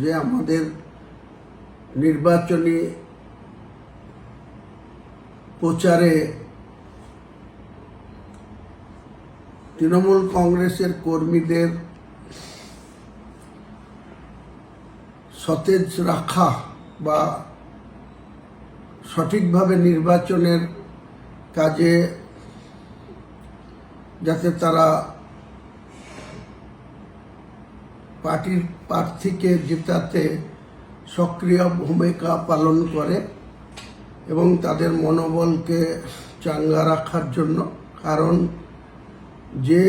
যে আমাদের নির্বাচনী প্রচারে তৃণমূল কংগ্রেসের কর্মীদের সতেজ রাখা বা সঠিকভাবে নির্বাচনের কাজে যাতে তারা পার্টির প্রার্থীকে জেতাতে সক্রিয় ভূমিকা পালন করে এবং তাদের মনোবলকে চাঙ্গা রাখার জন্য। কারণ যে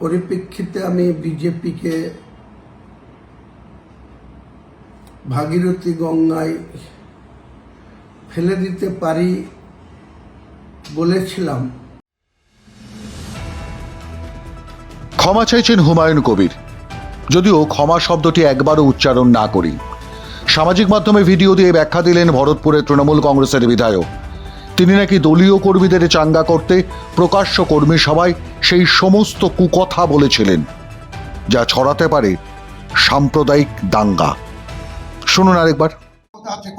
পরিপ্রেক্ষিতে আমি বিজেপিকে ভাগীরথী গঙ্গায় ফেলে দিতে পারি বলেছিলাম। ক্ষমা চাইছেন হুমায়ুন কবির, যদিও ক্ষমা শব্দটি একবারও উচ্চারণ না করি। সামাজিক মাধ্যমে ভিডিও দিয়ে ব্যাখ্যা দিলেন ভরতপুরের তৃণমূল কংগ্রেসের বিধায়ক। তিনি নাকি দলীয় কর্মীদের চাঙ্গা করতে প্রকাশ্য কর্মী সভায় সেই সমস্ত কুকথা বলেছিলেন যা ছড়াতে পারে সাম্প্রদায়িক দাঙ্গা। শুনুন আরেকবার।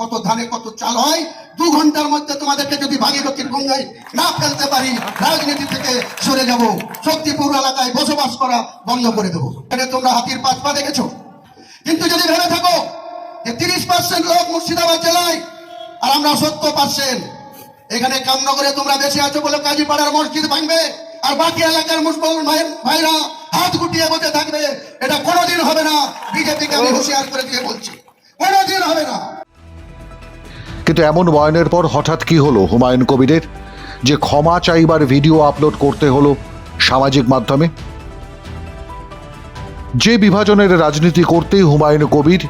কত ধানে কত চাল হয়, 2 ঘন্টার মধ্যে তোমাদেরকে যদি ভাগীরথীর গঙ্গায় না ফেলতে পারি রাজনীতি থেকে সরে যাব, শক্তিপুর এলাকায় বসবাস করা বন্ধ করে দেবো। এখানে তোমরা হাতির 5 পা দেখেছো, কিন্তু যদি ভেবে থাকো যে 30% লোক মুর্শিদাবাদ জেলায় আর আমরা 70%, এখানে কামনগরে তোমরা বেশি আছো বলে কাজীপাড়ার মসজিদ ভাঙবে আর বাকি এলাকার মুসলমান ভাইরা হাত গুটিয়ে বসে থাকবে, এটা কোনোদিন হবে না। বিজেপিকে আমি হুঁশিয়ার করে দিয়ে বলছি, কোনোদিন হবে না। কিন্তু এমন বয়ানের পর হঠাৎ কি হলো হুমায়ুন কবিরের যে ক্ষমা চাইবার ভিডিও আপলোড করতে হলো সামাজিক মাধ্যমে? যে বিভাজনের রাজনীতি করতেই হুমায়ুন কবির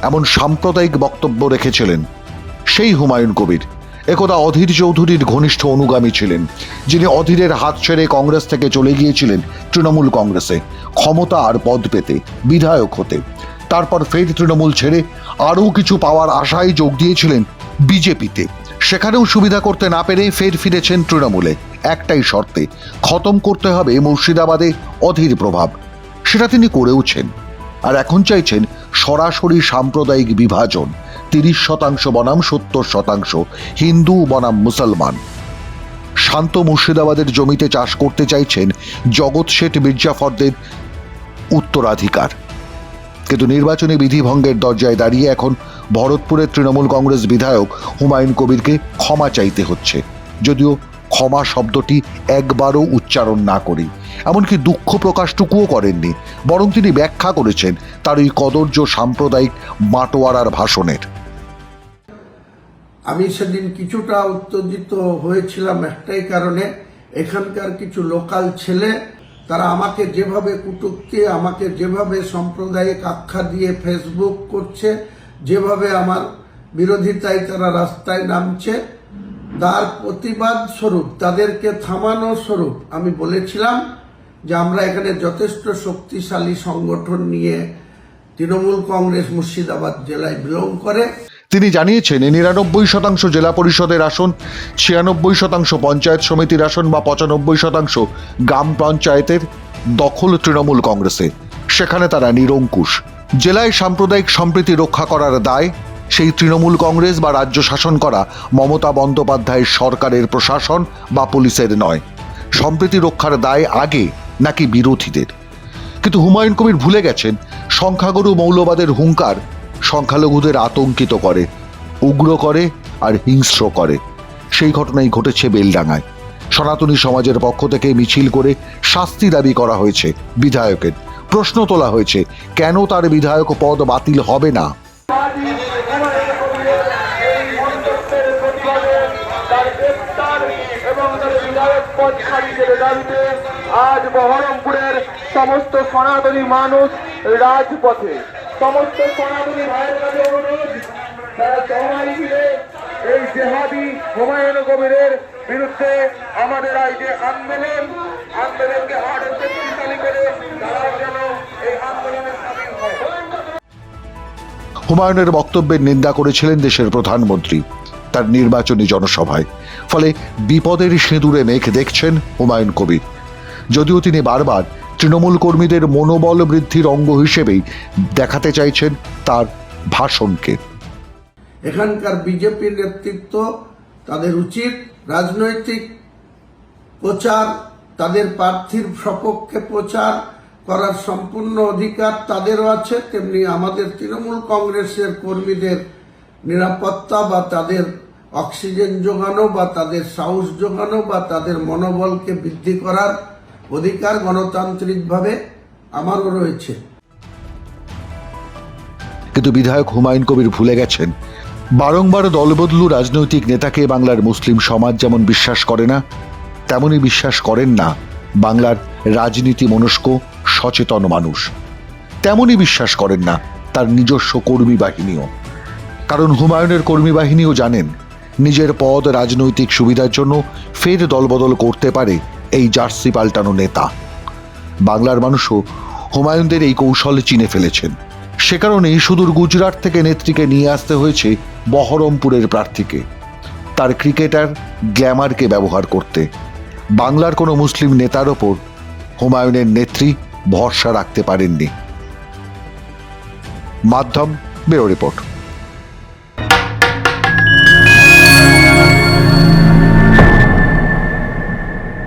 এমন সাম্প্রদায়িক বক্তব্য রেখেছিলেন, সেই হুমায়ুন কবির একদা অধীর চৌধুরীর ঘনিষ্ঠ অনুগামী ছিলেন, যিনি অধীরের হাত ছেড়ে কংগ্রেস থেকে চলে গিয়েছিলেন তৃণমূল কংগ্রেসে ক্ষমতা আর পদ পেতে, বিধায়ক হতে। তারপর ফের তৃণমূল ছেড়ে আরও কিছু পাওয়ার আশায় যোগ দিয়েছিলেন বিজেপিতে। সেখানেও সুবিধা করতে না পেরে ফের ফিরেছেন তৃণমূলে, একটাই শর্তে, খতম করতে হবে মুর্শিদাবাদে অধীর প্রভাব। সেটা তিনি করেওছেন। আর এখন চাইছেন সরাসরি সাম্প্রদায়িক বিভাজন, 30% বনাম 70%, হিন্দু বনাম মুসলমান। শান্ত মুর্শিদাবাদের জমিতে চাষ করতে চাইছেন জগৎ শেঠ মির্জাফরদের উত্তরাধিকার। কিন্তু নির্বাচনী বিধিভঙ্গের দরজায় দাঁড়িয়ে এখন ভরতপুরের তৃণমূল কংগ্রেস বিধায়ক হুমায়ুন কবিরকে ক্ষমা চাইতে হচ্ছে, যদিও ক্ষমা শব্দটি একবারও উচ্চারণ না করি, এমনকি দুঃখ প্রকাশটুকুও করেননি, বরং তিনি ব্যাখ্যা করেছেন তার ওই কদর্য সাম্প্রদায়িক বাটোয়ারার ভাষণের। আমি সেদিন কিছুটা উত্তেজিত হয়েছিলাম একটাই কারণে, এখানকার কিছু লোকাল ছেলে তারা আমাকে যেভাবে কটূক্তি, আমাকে যেভাবে সাম্প্রদায়িক আখ্যা দিয়ে ফেসবুক করছে, যেভাবে আমার বিরোধিতায় তারা রাস্তায় নামছে, তার প্রতিবাদ স্বরূপ, তাদেরকে থামানো স্বরূপ আমি বলেছিলাম যে আমরা এখানে যথেষ্ট শক্তিশালী সংগঠন নিয়ে তৃণমূল কংগ্রেস মুর্শিদাবাদ জেলায় বিলং করে। তিনি জানিয়েছেন 99% জেলা পরিষদের আসন, 96% পঞ্চায়েত সমিতির আসন বা 95% গ্রাম পঞ্চায়েতের দখল তৃণমূল কংগ্রেসে। সেখানে তারা নিরঙ্কুশ। জেলায় সাম্প্রদায়িক সম্প্রীতি রক্ষা করার দায় সেই তৃণমূল কংগ্রেস বা রাজ্য শাসন করা মমতা বন্দ্যোপাধ্যায়ের সরকারের প্রশাসন বা পুলিশের নয়। সম্প্রীতি রক্ষার দায় আগে নাকি বিরোধীদের। কিন্তু হুমায়ুন কবির ভুলে গেছেন সংখ্যাগুরু মৌলবাদের হুঙ্কার সংখ্যালঘুদের আতঙ্কিত করে, উগ্র করে আর হিংস্র করে। সেই ঘটনাই ঘটেছে বেলডাঙ্গায়। সনাতনী সমাজের পক্ষ থেকে মিছিল করে শাস্তি দাবি করা হয়েছে বিধায়কের। প্রশ্ন তোলা হয়েছে কেন তার বিধায়ক পদ বাতিল হবে না। আজ বহরমপুরের সমস্ত সনাতনী মানুষ রাজপথে, সমস্ত সনাতনী ভাইয়ের কাছে অনুরোধ, তারা সবাই মিলে এই জেহাদি হুমায়ুন কবিরের বিরুদ্ধে আমাদের এই যে আন্দোলনকে আরো শক্তিশালী করে তারা যেন এই আন্দোলনের সামিল হয়। হুমায়ুনের বক্তব্যের নিন্দা করেছিলেন দেশের প্রধানমন্ত্রী তার নির্বাচনী জনসভায়। ফলে বিপদের সিঁদুরে মেঘ দেখছেন হুমায়ুন কবির। যদিও তিনি বারবার তৃণমূল কর্মীদের মনোবল বৃদ্ধির অঙ্গ হিসেবেই দেখাতে চাইছেন তার ভাষণকে। এখানকার বিজেপির নেতৃত্ব, তাদের উচিত রাজনৈতিক প্রচার, তাদের প্রার্থীর সপক্ষে প্রচার করার সম্পূর্ণ অধিকার তাদেরও আছে, তেমনি আমাদের তৃণমূল কংগ্রেসের কর্মীদের নিরাপত্তা বা তাদের অক্সিজেন যোগানো বা তাদের সাহস যোগানো বা তাদের মনোবলকে বৃদ্ধি করার অধিকার গণতান্ত্রিকভাবে আমারও রয়েছে। কিন্তু বিধায়ক হুমায়ুন কবির ভুলে গেছেন, বারংবার দলবদলু রাজনৈতিক নেতাকে বাংলার মুসলিম সমাজ যেমন বিশ্বাস করে না, তেমনই বিশ্বাস করেন না বাংলার রাজনীতি মনস্ক সচেতন মানুষ। তেমনই বিশ্বাস করেন না তার নিজস্ব কর্মী বাহিনীও। কারণ হুমায়ুনের কর্মী বাহিনীও জানেন, নিজের পদ রাজনৈতিক সুবিধার জন্য ফের দলবদল করতে পারে এই জার্সি পাল্টানো নেতা। বাংলার মানুষও হুমায়ুনদের এই কৌশল চিনে ফেলেছেন। সে কারণেই সুদূর গুজরাট থেকে নেত্রীকে নিয়ে আসতে হয়েছে বহরমপুরের প্রার্থীকে, তার ক্রিকেটার গ্ল্যামারকে ব্যবহার করতে। বাংলার কোনো মুসলিম নেতার ওপর হুমায়ুনের নেত্রী ভরসা রাখতে পারেননি। মাধ্যম ব্যুরো রিপোর্ট।